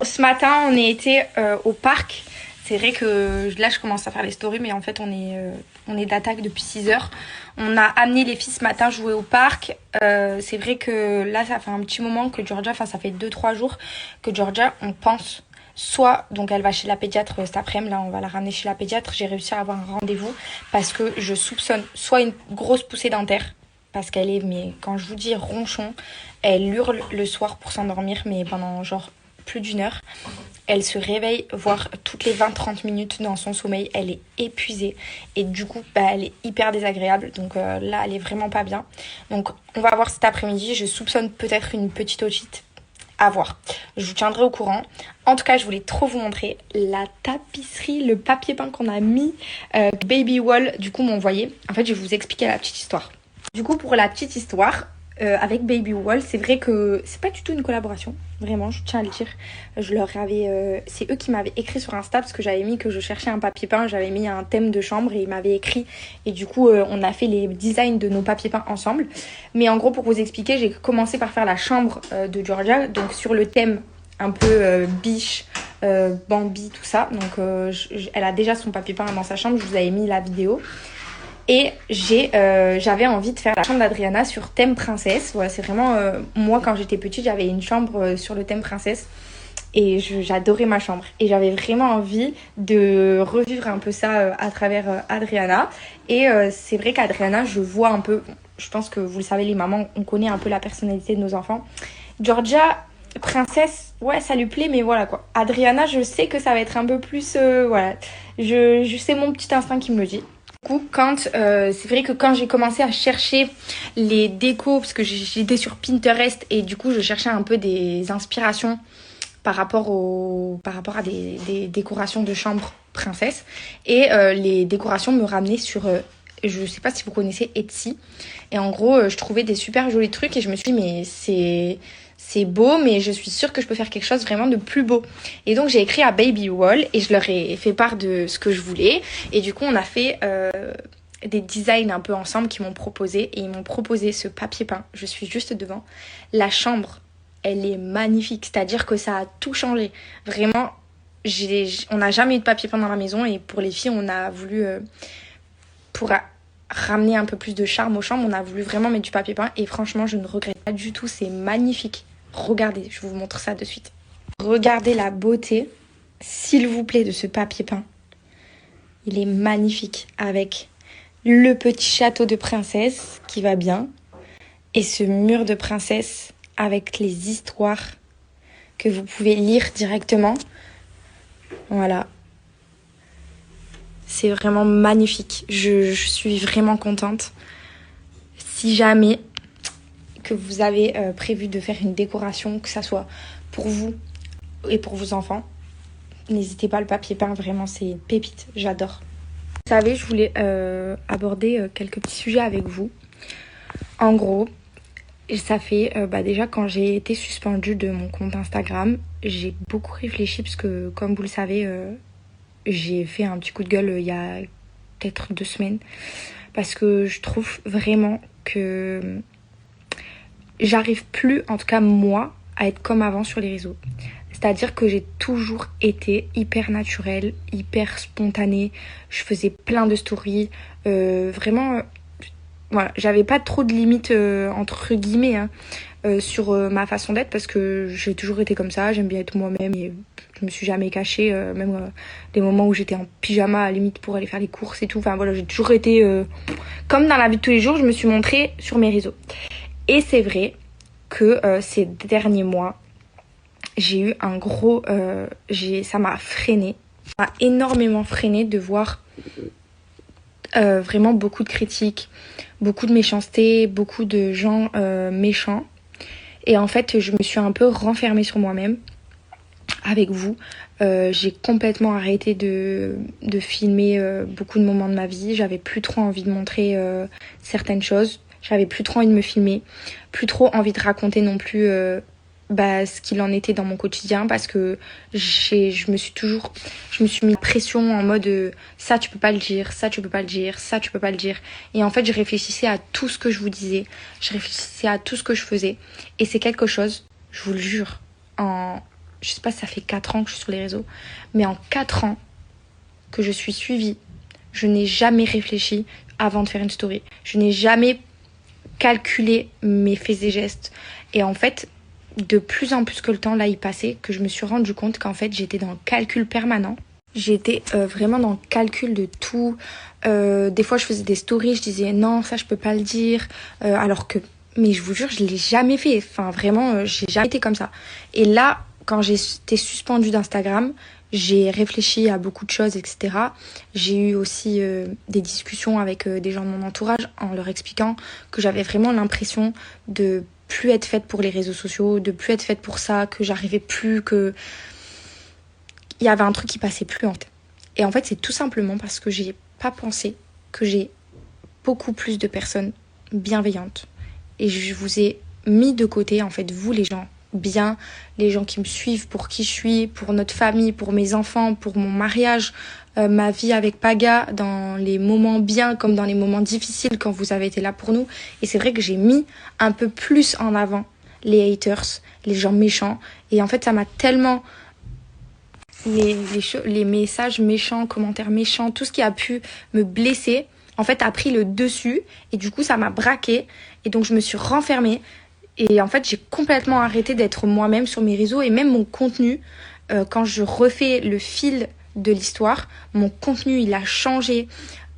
Ce matin, on est été au parc. C'est vrai que là, je commence à faire les stories, mais en fait, on est d'attaque depuis 6 heures. On a amené les filles ce matin jouer au parc. C'est vrai que là, ça fait un petit moment que Georgia, enfin, ça fait 2-3 jours que Georgia, on pense, soit, donc elle va chez la pédiatre cet après-midi, là, on va la ramener chez la pédiatre. J'ai réussi à avoir un rendez-vous parce que je soupçonne soit une grosse poussée dentaire, parce qu'elle est, mais quand je vous dis ronchon, elle hurle le soir pour s'endormir, mais pendant genre plus d'une heure. Elle se réveille, voire toutes les 20-30 minutes dans son sommeil. Elle est épuisée et du coup, elle est hyper désagréable. Donc là, elle est vraiment pas bien. Donc on va voir cet après-midi. Je soupçonne peut-être une petite otite. À voir. Je vous tiendrai au courant. En tout cas, je voulais trop vous montrer la tapisserie, le papier peint qu'on a mis. Baby Wall, du coup, m'ont envoyé. En fait, je vais vous expliquer la petite histoire. Du coup, pour la petite histoire, avec Baby Wall, c'est vrai que c'est pas du tout une collaboration, vraiment, je tiens à le dire. Je leur avais, c'est eux qui m'avaient écrit sur Insta parce que j'avais mis que je cherchais un papier peint, j'avais mis un thème de chambre et ils m'avaient écrit et du coup on a fait les designs de nos papiers peints ensemble. Mais en gros, pour vous expliquer, j'ai commencé par faire la chambre de Georgia, donc sur le thème un peu biche, Bambi, tout ça. Donc elle a déjà son papier peint dans sa chambre, je vous avais mis la vidéo. Et j'avais envie de faire la chambre d'Adriana sur thème princesse. Voilà, c'est vraiment... moi, quand j'étais petite, j'avais une chambre sur le thème princesse. Et j'adorais ma chambre. Et j'avais vraiment envie de revivre un peu ça à travers Adriana. Et c'est vrai qu'Adriana, je vois un peu... Je pense que vous le savez, les mamans, on connaît un peu la personnalité de nos enfants. Georgia, princesse, ouais, ça lui plaît, mais voilà quoi. Adriana, je sais que ça va être un peu plus... voilà. Je sais mon petit instinct qui me le dit. Du coup, c'est vrai que quand j'ai commencé à chercher les décos, parce que j'étais sur Pinterest et du coup je cherchais un peu des inspirations par rapport à des décorations de chambre princesse, et les décorations me ramenaient sur je sais pas si vous connaissez Etsy, et en gros je trouvais des super jolis trucs et je me suis dit mais c'est beau, mais je suis sûre que je peux faire quelque chose vraiment de plus beau. Et donc j'ai écrit à Baby Wall et je leur ai fait part de ce que je voulais. Et du coup on a fait des designs un peu ensemble qu'ils m'ont proposé. Et ils m'ont proposé ce papier peint. Je suis juste devant. La chambre, elle est magnifique. C'est-à-dire que ça a tout changé. Vraiment, on n'a jamais eu de papier peint dans la maison. Et pour les filles, on a voulu... pour ramener un peu plus de charme aux chambres, on a voulu vraiment mettre du papier peint. Et franchement, je ne regrette pas du tout. C'est magnifique. Regardez, je vous montre ça de suite. Regardez la beauté, s'il vous plaît, de ce papier peint. Il est magnifique avec le petit château de princesse qui va bien et ce mur de princesse avec les histoires que vous pouvez lire directement. Voilà. C'est vraiment magnifique. Je suis vraiment contente. Si jamais que vous avez prévu de faire une décoration, que ça soit pour vous et pour vos enfants, n'hésitez pas, le papier peint, vraiment c'est pépite, j'adore. Vous savez, je voulais aborder quelques petits sujets avec vous. En gros, ça fait déjà quand j'ai été suspendue de mon compte Instagram, j'ai beaucoup réfléchi parce que comme vous le savez, j'ai fait un petit coup de gueule il y a peut-être 2 semaines parce que je trouve vraiment que j'arrive plus, en tout cas moi, à être comme avant sur les réseaux. C'est-à-dire que j'ai toujours été hyper naturelle, hyper spontanée. Je faisais plein de stories. Vraiment, voilà, j'avais pas trop de limites, entre guillemets, hein, sur ma façon d'être parce que j'ai toujours été comme ça. J'aime bien être moi-même et je me suis jamais cachée. Même des moments où j'étais en pyjama, à la limite, pour aller faire les courses et tout. Enfin voilà, j'ai toujours été... comme dans la vie de tous les jours, je me suis montrée sur mes réseaux. Et c'est vrai que ces derniers mois, j'ai eu un gros... ça m'a freiné. Ça m'a énormément freiné de voir vraiment beaucoup de critiques, beaucoup de méchanceté, beaucoup de gens méchants. Et en fait, je me suis un peu renfermée sur moi-même avec vous. J'ai complètement arrêté de filmer beaucoup de moments de ma vie. J'avais plus trop envie de montrer certaines choses. J'avais plus trop envie de me filmer. Plus trop envie de raconter non plus ce qu'il en était dans mon quotidien, parce que je me suis mis la pression en mode ça tu peux pas le dire, ça tu peux pas le dire, ça tu peux pas le dire. Et en fait, je réfléchissais à tout ce que je vous disais, je réfléchissais à tout ce que je faisais. Et c'est quelque chose, je vous le jure, je sais pas si ça fait 4 ans que je suis sur les réseaux, mais en 4 ans que je suis suivie, je n'ai jamais réfléchi avant de faire une story. Je n'ai jamais calculé mes faits et gestes. Et en fait, de plus en plus que le temps là il passait, que je me suis rendu compte qu'en fait j'étais dans le calcul permanent. J'étais vraiment dans le calcul de tout. Des fois je faisais des stories, je disais non ça je peux pas le dire, alors que, mais je vous jure je l'ai jamais fait. Enfin vraiment j'ai jamais été comme ça. Et là quand j'ai été suspendue d'Instagram, j'ai réfléchi à beaucoup de choses, etc. J'ai eu aussi des discussions avec des gens de mon entourage en leur expliquant que j'avais vraiment l'impression de plus être faite pour les réseaux sociaux, de plus être faite pour ça, que j'arrivais plus, que il y avait un truc qui passait plus en fait. Et en fait, c'est tout simplement parce que j'ai pas pensé que j'ai beaucoup plus de personnes bienveillantes. Et je vous ai mis de côté, en fait, vous les gens bien, les gens qui me suivent pour qui je suis, pour notre famille, pour mes enfants, pour mon mariage, ma vie avec Paga, dans les moments bien comme dans les moments difficiles quand vous avez été là pour nous. Et c'est vrai que j'ai mis un peu plus en avant les haters, les gens méchants. Et en fait, ça m'a tellement... Les messages méchants, commentaires méchants, tout ce qui a pu me blesser, en fait, a pris le dessus. Et du coup, ça m'a braquée. Et donc, je me suis renfermée. Et en fait, j'ai complètement arrêté d'être moi-même sur mes réseaux. Et même mon contenu, quand je refais le fil de l'histoire, mon contenu il a changé,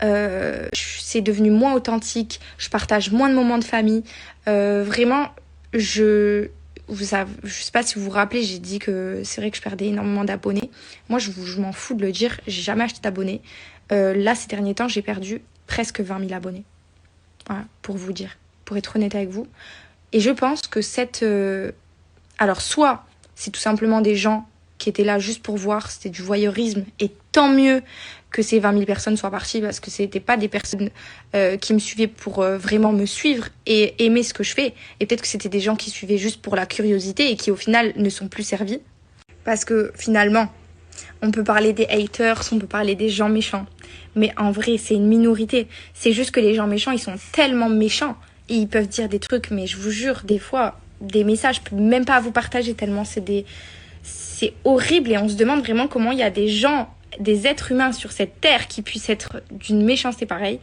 c'est devenu moins authentique, je partage moins de moments de famille, vraiment je sais pas si vous vous rappelez, j'ai dit que c'est vrai que je perdais énormément d'abonnés. Moi je m'en fous de le dire, j'ai jamais acheté d'abonnés. Là ces derniers temps j'ai perdu presque 20 000 abonnés, voilà, pour vous dire, pour être honnête avec vous. Et je pense que alors soit c'est tout simplement des gens qui étaient là juste pour voir, c'était du voyeurisme, et tant mieux que ces 20 000 personnes soient parties, parce que c'était pas des personnes qui me suivaient pour vraiment me suivre et aimer ce que je fais, et peut-être que c'était des gens qui suivaient juste pour la curiosité et qui au final ne sont plus servis, parce que finalement on peut parler des haters, on peut parler des gens méchants, mais en vrai c'est une minorité. C'est juste que les gens méchants ils sont tellement méchants et ils peuvent dire des trucs, mais je vous jure des fois des messages je peux même pas vous partager tellement c'est horrible. Et on se demande vraiment comment il y a des gens, des êtres humains sur cette terre qui puissent être d'une méchanceté pareille.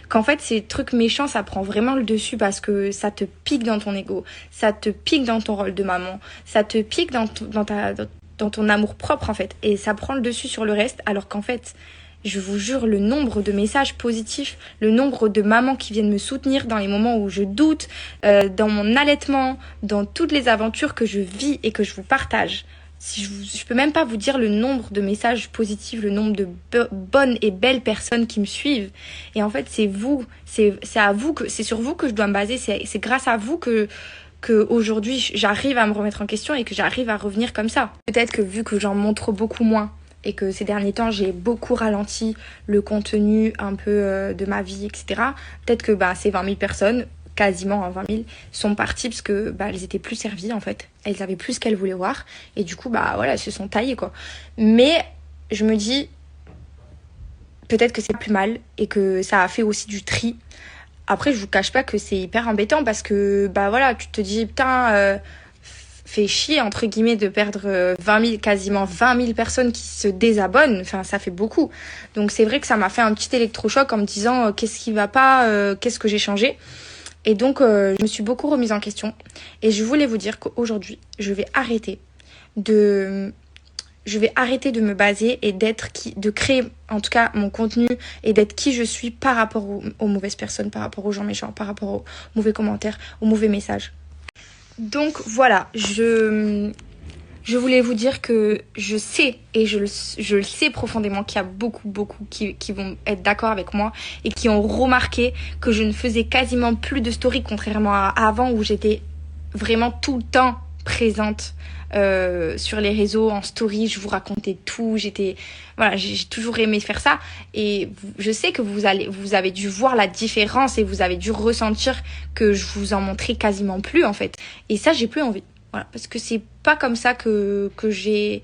Qu'en fait, ces trucs méchants, ça prend vraiment le dessus parce que ça te pique dans ton ego, ça te pique dans ton rôle de maman, ça te pique dans ton amour propre en fait. Et ça prend le dessus sur le reste, alors qu'en fait, je vous jure, le nombre de messages positifs, le nombre de mamans qui viennent me soutenir dans les moments où je doute, dans mon allaitement, dans toutes les aventures que je vis et que je vous partage. Si je peux même pas vous dire le nombre de messages positifs, le nombre de bonnes et belles personnes qui me suivent. Et en fait, c'est sur vous que je dois me baser. C'est grâce à vous que aujourd'hui j'arrive à me remettre en question et que j'arrive à revenir comme ça. Peut-être que vu que j'en montre beaucoup moins et que ces derniers temps j'ai beaucoup ralenti le contenu un peu de ma vie, etc. Peut-être que ces 20 000 personnes, quasiment 20 000, sont parties parce que elles étaient plus servies en fait. Elles avaient plus ce qu'elles voulaient voir et du coup voilà, elles se sont taillées quoi. Mais je me dis peut-être que c'est plus mal et que ça a fait aussi du tri. Après je vous cache pas que c'est hyper embêtant parce que voilà, tu te dis putain fait chier entre guillemets de perdre quasiment 20 000 personnes qui se désabonnent. Enfin ça fait beaucoup. Donc c'est vrai que ça m'a fait un petit électrochoc en me disant qu'est-ce qui va pas, qu'est-ce que j'ai changé. Et donc, je me suis beaucoup remise en question. Et je voulais vous dire qu'aujourd'hui, je vais arrêter de me baser et de créer, en tout cas, mon contenu et d'être qui je suis par rapport aux mauvaises personnes, par rapport aux gens méchants, par rapport aux mauvais commentaires, aux mauvais messages. Donc, voilà, je voulais vous dire que je sais, et je le sais profondément, qu'il y a beaucoup qui vont être d'accord avec moi et qui ont remarqué que je ne faisais quasiment plus de stories, contrairement à avant où j'étais vraiment tout le temps présente sur les réseaux, en story, je vous racontais tout, voilà, j'ai toujours aimé faire ça, et je sais que vous avez dû voir la différence et vous avez dû ressentir que je vous en montrais quasiment plus en fait, et ça j'ai plus envie, voilà, parce que c'est pas comme ça c'est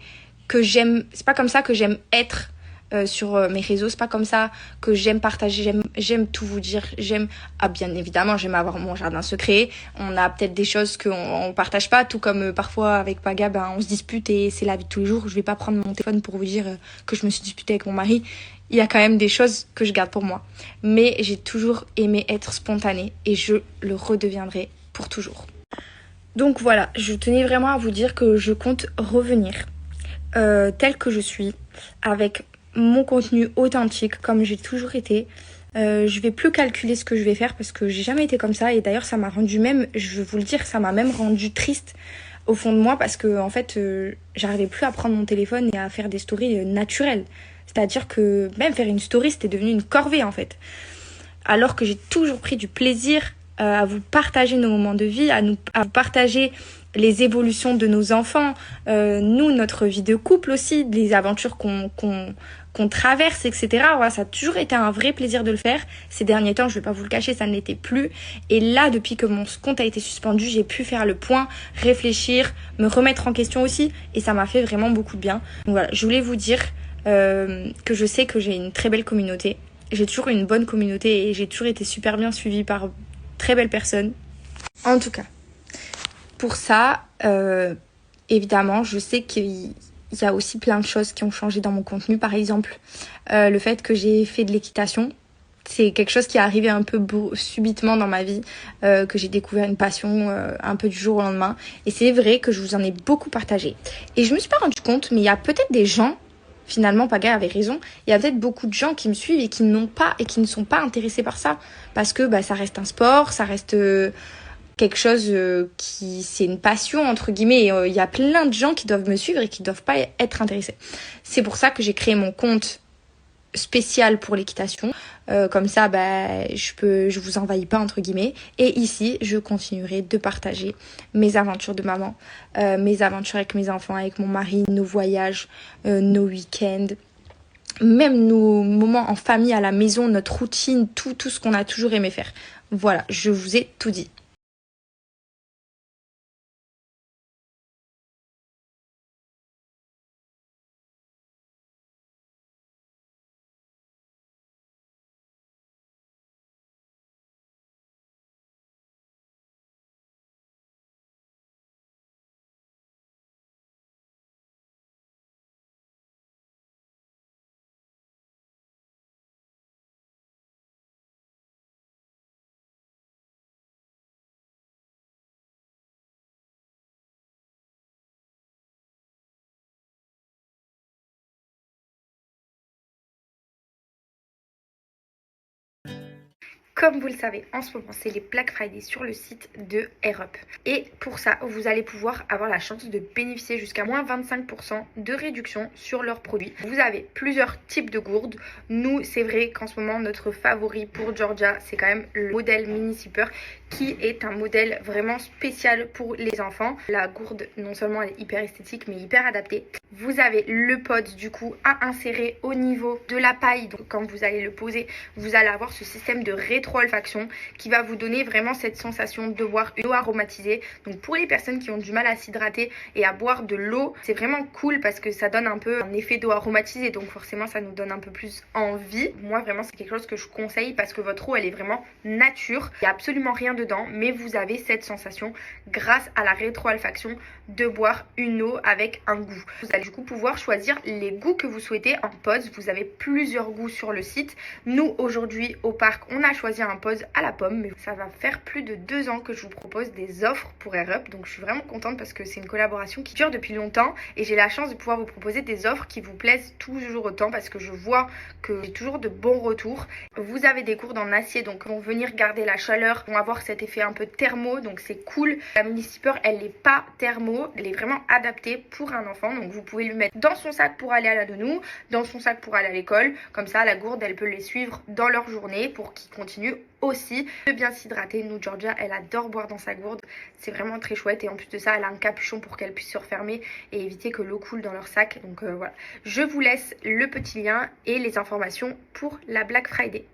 pas comme ça que j'aime être sur mes réseaux, c'est pas comme ça que j'aime partager, j'aime tout vous dire, bien évidemment j'aime avoir mon jardin secret, on a peut-être des choses qu'on partage pas, tout comme parfois avec Paga on se dispute et c'est la vie de tous les jours, je vais pas prendre mon téléphone pour vous dire que je me suis disputée avec mon mari, il y a quand même des choses que je garde pour moi, mais j'ai toujours aimé être spontanée et je le redeviendrai pour toujours. Donc voilà, je tenais vraiment à vous dire que je compte revenir telle que je suis, avec mon contenu authentique comme j'ai toujours été. Je vais plus calculer ce que je vais faire parce que j'ai jamais été comme ça, et d'ailleurs ça m'a rendu même, je vais vous le dire, ça m'a même rendu triste au fond de moi parce que en fait j'arrivais plus à prendre mon téléphone et à faire des stories naturelles. C'est-à-dire que même faire une story c'était devenu une corvée en fait. Alors que j'ai toujours pris du plaisir à vous partager nos moments de vie, à vous partager les évolutions de nos enfants, nous, notre vie de couple aussi, les aventures qu'on traverse, etc. Voilà, ça a toujours été un vrai plaisir de le faire. Ces derniers temps, je vais pas vous le cacher, ça ne l'était plus. Et là, depuis que mon compte a été suspendu, j'ai pu faire le point, réfléchir, me remettre en question aussi. Et ça m'a fait vraiment beaucoup de bien. Donc voilà, je voulais vous dire que je sais que j'ai une très belle communauté. J'ai toujours une bonne communauté et j'ai toujours été super bien suivie par très belles personnes. En tout cas, pour ça, évidemment, je sais qu'il y a aussi plein de choses qui ont changé dans mon contenu. Par exemple, le fait que j'ai fait de l'équitation. C'est quelque chose qui est arrivé un peu subitement dans ma vie, que j'ai découvert une passion un peu du jour au lendemain. Et c'est vrai que je vous en ai beaucoup partagé. Et je me suis pas rendu compte, mais il y a peut-être des gens, finalement Paga avait raison, il y a peut-être beaucoup de gens qui me suivent et qui n'ont pas et qui ne sont pas intéressés par ça. Parce que ça reste un sport, ça reste quelque chose qui c'est une passion entre guillemets, et il y a plein de gens qui doivent me suivre et qui doivent pas être intéressés. C'est pour ça que j'ai créé mon compte spécial pour l'équitation, comme ça je vous envahis pas entre guillemets, et ici je continuerai de partager mes aventures de maman, mes aventures avec mes enfants, avec mon mari, nos voyages, nos week-ends, même nos moments en famille à la maison, notre routine, tout ce qu'on a toujours aimé faire. Voilà, je vous ai tout dit. Comme vous le savez, en ce moment, c'est les Black Friday sur le site de Airup. Et pour ça, vous allez pouvoir avoir la chance de bénéficier jusqu'à moins 25% de réduction sur leurs produits. Vous avez plusieurs types de gourdes. Nous, c'est vrai qu'en ce moment, notre favori pour Georgia, c'est quand même le modèle Mini Zipper, qui est un modèle vraiment spécial pour les enfants. La gourde, non seulement elle est hyper esthétique, mais hyper adaptée. Vous avez le pod du coup à insérer au niveau de la paille. Donc quand vous allez le poser, vous allez avoir ce système de rétro-olfaction qui va vous donner vraiment cette sensation de boire une eau aromatisée. Donc pour les personnes qui ont du mal à s'hydrater et à boire de l'eau, c'est vraiment cool parce que ça donne un peu un effet d'eau aromatisée. Donc forcément ça nous donne un peu plus envie. Moi vraiment c'est quelque chose que je conseille parce que votre eau elle est vraiment nature. Il n'y a absolument rien dedans, mais vous avez cette sensation grâce à la rétro-olfaction de boire une eau avec un goût. Vous allez du coup pouvoir choisir les goûts que vous souhaitez en pause. Vous avez plusieurs goûts sur le site. Nous aujourd'hui au parc on a choisi un pause à la pomme, mais ça va faire plus de 2 ans que je vous propose des offres pour Air Up, donc je suis vraiment contente parce que c'est une collaboration qui dure depuis longtemps et j'ai la chance de pouvoir vous proposer des offres qui vous plaisent toujours autant parce que je vois que j'ai toujours de bons retours. Vous avez des gourdes en acier donc vont venir garder la chaleur, vont avoir cet effet un peu thermo, donc c'est cool. La mini zipper elle n'est pas thermo, elle est vraiment adaptée pour un enfant, donc vous pouvez lui mettre dans son sac pour aller à la nounou, dans son sac pour aller à l'école, comme ça la gourde elle peut les suivre dans leur journée pour qu'ils continuent aussi de bien s'hydrater. Nous Georgia elle adore boire dans sa gourde, c'est vraiment très chouette et en plus de ça elle a un capuchon pour qu'elle puisse se refermer et éviter que l'eau coule dans leur sac. Donc voilà, je vous laisse le petit lien et les informations pour la Black Friday.